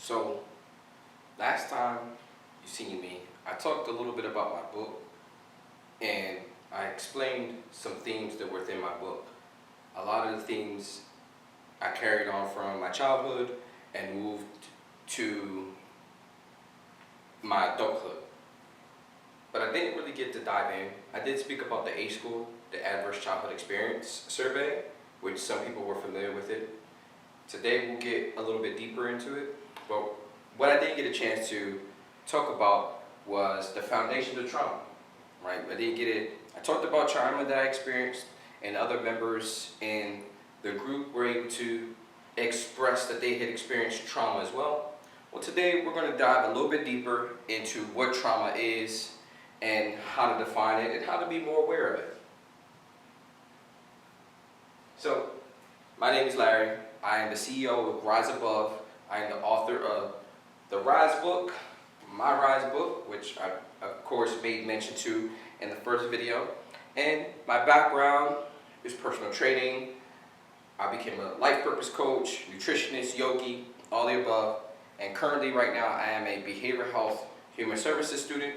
So, last time you seen me, I talked a little bit about my book, and I explained some themes that were within my book. A lot of the themes I carried on from my childhood and moved to my adulthood. But I didn't really get to dive in. I did speak about the ACE score, the Adverse Childhood Experience Survey, which some people were familiar with it. Today we'll get a little bit deeper into it. But what I didn't get a chance to talk about was the foundations of trauma, right? I didn't get it. I talked about trauma that I experienced, and other members in the group were able to express that they had experienced trauma as well. Well, today we're going to dive a little bit deeper into what trauma is and how to define it and how to be more aware of it. So, my name is Larry. I am the CEO of Ryze Above. I am the author of the Ryze book, my Ryze book, which I, of course, made mention to in the first video. And my background is personal training. I became a life purpose coach, nutritionist, yogi, all the above. And currently, right now, I am a behavioral health human services student.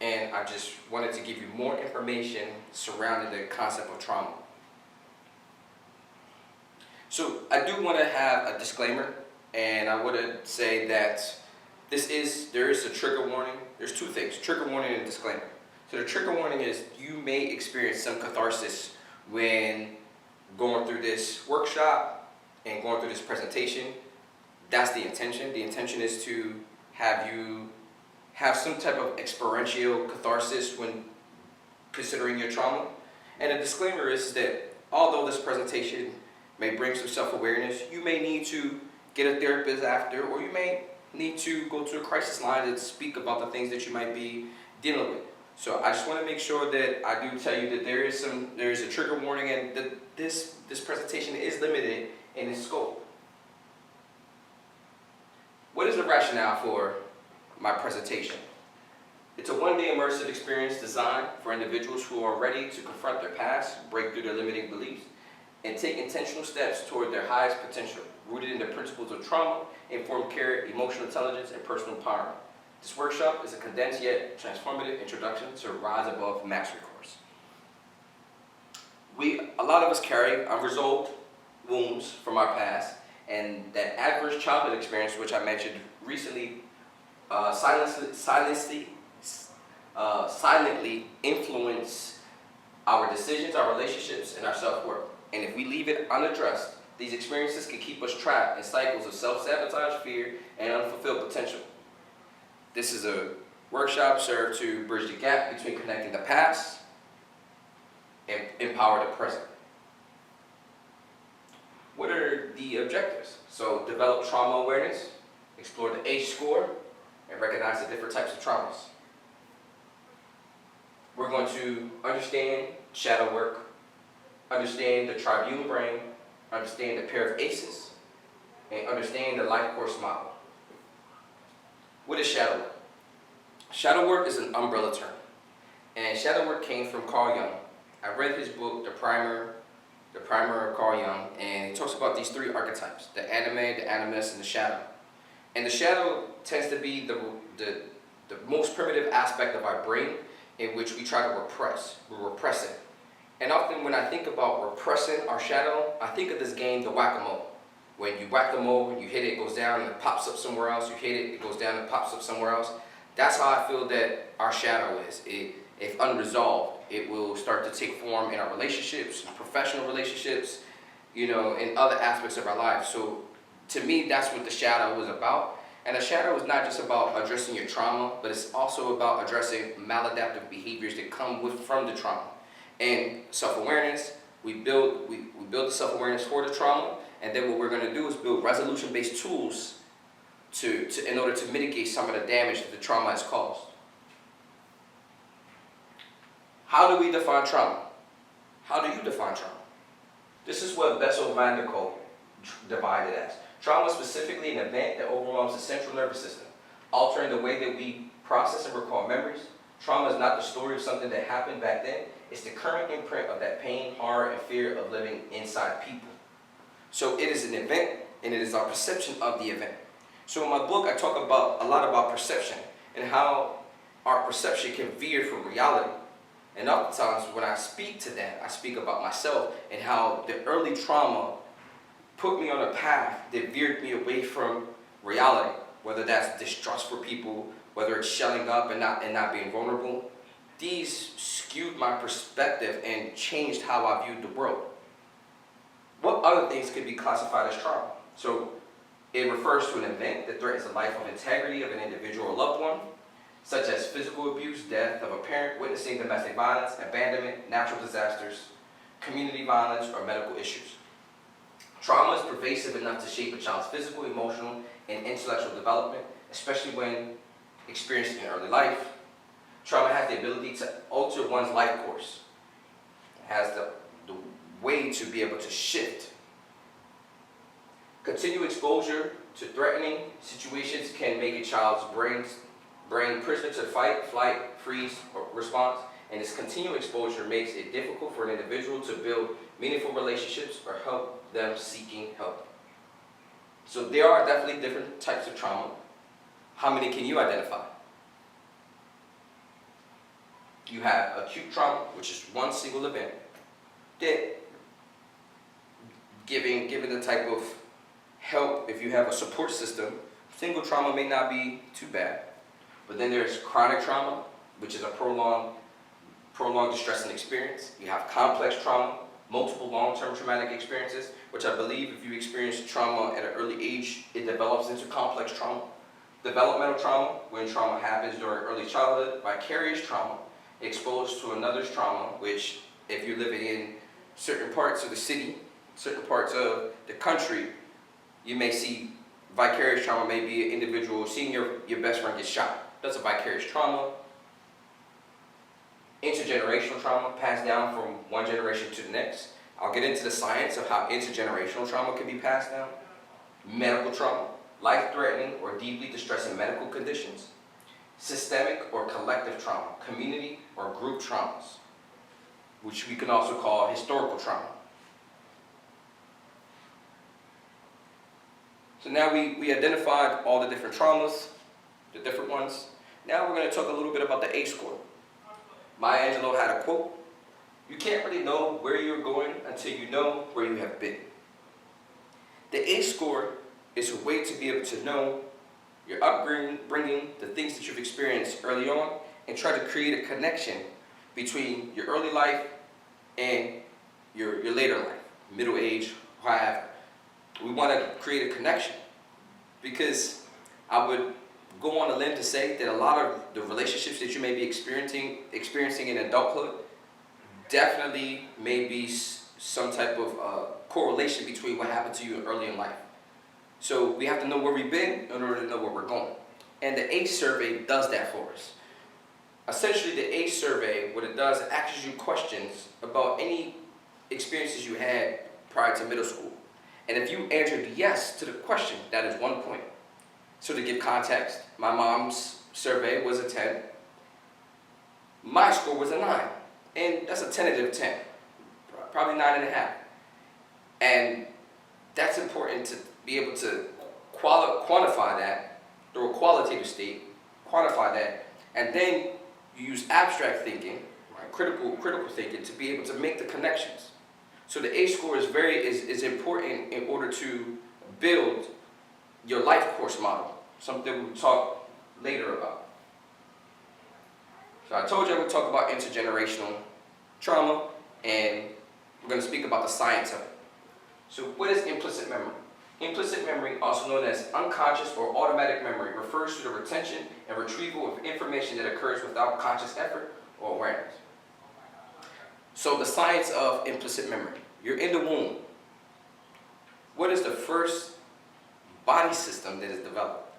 And I just wanted to give you more information surrounding the concept of trauma. So I do want to have a disclaimer, and I want to say that there is a trigger warning. There's two things, trigger warning and disclaimer. So the trigger warning is you may experience some catharsis when going through this workshop and going through this presentation. That's the intention. The intention is to have you have some type of experiential catharsis when considering your trauma. And the disclaimer is that although this presentation may bring some self-awareness, you may need to get a therapist after, or you may need to go to a crisis line to speak about the things that you might be dealing with. So I just want to make sure that I do tell you that there is a trigger warning, and that this presentation is limited in its scope. What is the rationale for my presentation? It's a one-day immersive experience designed for individuals who are ready to confront their past, break through their limiting beliefs, and take intentional steps toward their highest potential, rooted in the principles of trauma, informed care, emotional intelligence, and personal empowerment. This workshop is a condensed yet transformative introduction to Ryze Above Mastery Course. A lot of us carry unresolved wounds from our past, and that adverse childhood experience, which I mentioned recently, silently influence our decisions, our relationships, and our self-worth. And if we leave it unaddressed, these experiences can keep us trapped in cycles of self-sabotage, fear, and unfulfilled potential. This is a workshop served to bridge the gap between connecting the past and empower the present. What are the objectives? So, develop trauma awareness, explore the ACE score, and recognize the different types of traumas. We're going to understand shadow work, understand the tribunal brain, understand the pair of ACEs, and understand the life course model. What is shadow work? Shadow work is an umbrella term, and shadow work came from Carl Jung. I read his book, The Primer of Carl Jung, and it talks about these three archetypes: the anime, the animus, and the shadow. And the shadow tends to be the most primitive aspect of our brain, in which we try to repress. We're repressing. And often when I think about repressing our shadow, I think of this game, the whack-a-mole. When you whack the mole, when you hit it, it goes down and it pops up somewhere else. You hit it, it goes down and pops up somewhere else. That's how I feel that our shadow is. If unresolved, it will start to take form in our relationships, professional relationships, in other aspects of our lives. So to me, that's what the shadow is about. And the shadow is not just about addressing your trauma, but it's also about addressing maladaptive behaviors that come from the trauma. And self-awareness, we build the self-awareness for the trauma, and then what we're going to do is build resolution-based tools in order to mitigate some of the damage that the trauma has caused. How do we define trauma? How do you define trauma? This is what Bessel-van der Kolk divided as. Trauma is specifically an event that overwhelms the central nervous system, altering the way that we process and recall memories. Trauma is not the story of something that happened back then. It's the current imprint of that pain, horror, and fear of living inside people. So it is an event, and it is our perception of the event. So in my book, I talk about a lot about perception and how our perception can veer from reality. And oftentimes when I speak to that, I speak about myself and how the early trauma put me on a path that veered me away from reality, whether that's distrust for people, whether it's shelling up and not being vulnerable. These skewed my perspective and changed how I viewed the world. What other things could be classified as trauma? So it refers to an event that threatens the life of integrity of an individual or loved one, such as physical abuse, death of a parent, witnessing domestic violence, abandonment, natural disasters, community violence, or medical issues. Trauma is pervasive enough to shape a child's physical, emotional, and intellectual development, especially when experienced in early life. Trauma has the ability to alter one's life course. It has the way to be able to shift. Continued exposure to threatening situations can make a child's brain prisoner to fight, flight, freeze, or response, and this continued exposure makes it difficult for an individual to build meaningful relationships or help them seeking help. So there are definitely different types of trauma. How many can you identify? You have acute trauma, which is one single event that given the type of help, if you have a support system, single trauma may not be too bad. But then there's chronic trauma, which is a prolonged distressing experience. You have complex trauma, multiple long-term traumatic experiences, which I believe if you experience trauma at an early age, it develops into complex trauma. Developmental trauma, when trauma happens during early childhood. Vicarious trauma, exposed to another's trauma, which if you're living in certain parts of the city, certain parts of the country, you may see vicarious trauma may be an individual seeing your best friend get shot. That's a vicarious trauma. Intergenerational trauma, passed down from one generation to the next. I'll get into the science of how intergenerational trauma can be passed down. Medical trauma, life-threatening or deeply distressing medical conditions. Systemic or collective trauma, community or group traumas, which we can also call historical trauma. So now we identified all the different traumas, the different ones. Now we're going to talk a little bit about the ACE score. Maya Angelou had a quote, "You can't really know where you're going until you know where you have been." The ACE score is a way to be able to know your upbringing, the things that you've experienced early on, and try to create a connection between your early life and your later life, middle age, however. We want to create a connection because I would go on a limb to say that a lot of the relationships that you may be experiencing in adulthood definitely may be some type of correlation between what happened to you early in life. So we have to know where we've been in order to know where we're going. And the ACE survey does that for us. Essentially, the ACE survey, what it does, it asks you questions about any experiences you had prior to middle school. And if you answered yes to the question, that is 1 point. So to give context, my mom's survey was a 10. My score was a 9. And that's a tentative 10. Probably 9.5. And that's important to be able to quantify that through a qualitative state, quantify that, and then you use abstract thinking, right, critical thinking to be able to make the connections. So the ACE score is important in order to build your life course model, something we'll talk later about. So I told you I would talk about intergenerational trauma, and we're going to speak about the science of it. So what is implicit memory? Implicit memory, also known as unconscious or automatic memory, refers to the retention and retrieval of information that occurs without conscious effort or awareness. So the science of implicit memory. You're in the womb. What is the first body system that is developed?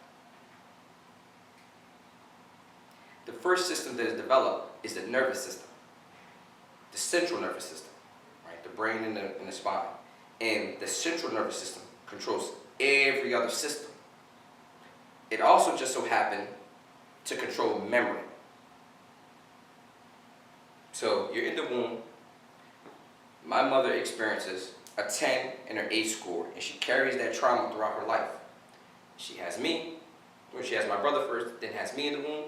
The first system that is developed is the nervous system, the central nervous system, right? The brain and the spine. And the central nervous system controls every other system. It also just so happened to control memory. So you're in the womb. My mother experiences a 10 in her ACE score, and she carries that trauma throughout her life. She has me, or she has my brother first, then has me in the womb,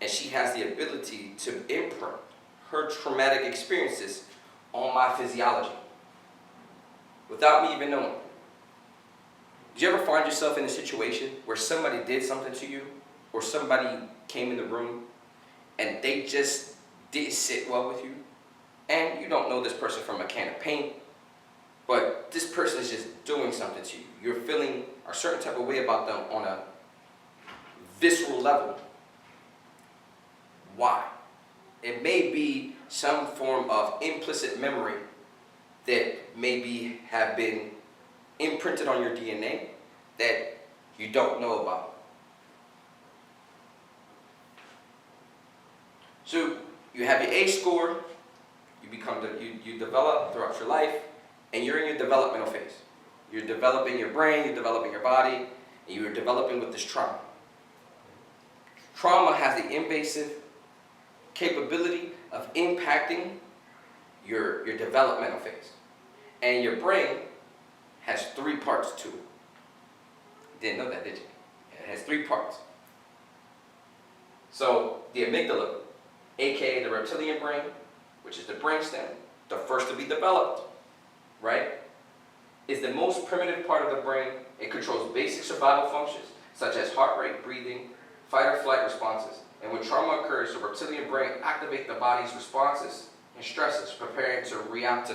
and she has the ability to imprint her traumatic experiences on my physiology without me even knowing. Did you ever find yourself in a situation where somebody did something to you, or somebody came in the room and they just didn't sit well with you, and you don't know this person from a can of paint, but this person is just doing something to you. You're feeling a certain type of way about them on a visceral level. Why? It may be some form of implicit memory that maybe have been imprinted on your DNA that you don't know about. So you have your A score, you develop throughout your life, and you're in your developmental phase. You're developing your brain, you're developing your body, and you're developing with this trauma. Trauma has the invasive capability of impacting your developmental phase. And your brain has 3 parts to it. Didn't know that, did you? It has 3 parts. So the amygdala, aka the reptilian brain, which is the brainstem, the first to be developed, right, is the most primitive part of the brain. It controls basic survival functions such as heart rate, breathing, fight or flight responses. And when trauma occurs, the reptilian brain activates the body's responses and stresses, preparing to react to